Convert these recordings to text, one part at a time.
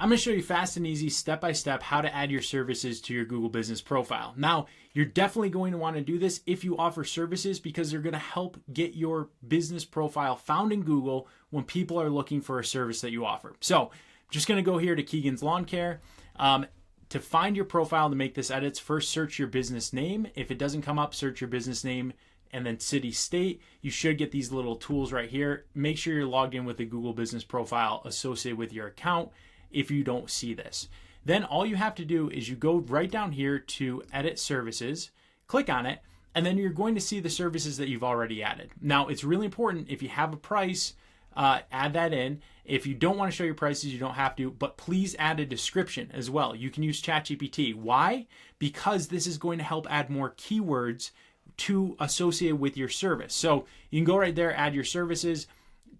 I'm going to show you fast and easy, step by step, how to add your services to your Google Business profile. Now, you're definitely going to want to do this if you offer services because they're going to help get your business profile found in Google when people are looking for a service that you offer. So, I'm just going to go here to Keegan's Lawn Care. To find your profile to make this edits, first search your business name. If it doesn't come up, search your business name and then city, state. You should get these little tools right here. Make sure you're logged in with a Google Business profile associated with your account if you don't see this. Then all you have to do is you go right down here to edit services, click on it, and then you're going to see the services that you've already added. Now, it's really important if you have a price, add that in. If you don't want to show your prices, you don't have to, but please add a description as well. You can use ChatGPT. Why? Because this is going to help add more keywords to associate with your service. So you can go right there, add your services.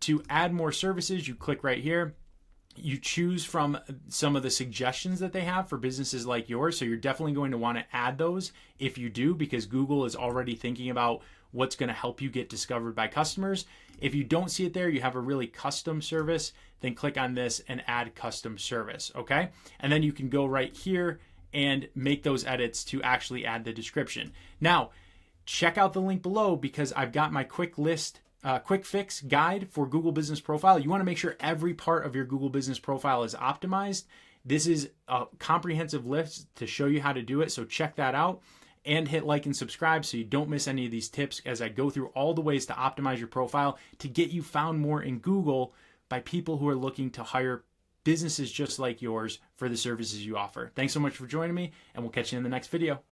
To add more services, you click right here. You choose from some of the suggestions that they have for businesses like yours. So you're definitely going to want to add those if you do, because Google is already thinking about what's going to help you get discovered by customers. If you don't see it there, you have a really custom service, then click on this and add custom service, okay? And then you can go right here and make those edits to actually add the description. Now, check out the link below because I've got my quick fix guide for Google Business Profile. You want to make sure every part of your Google Business Profile is optimized. This is a comprehensive list to show you how to do it, so check that out. And hit like and subscribe so you don't miss any of these tips as I go through all the ways to optimize your profile to get you found more in Google by people who are looking to hire businesses just like yours for the services you offer. Thanks so much for joining me, and we'll catch you in the next video.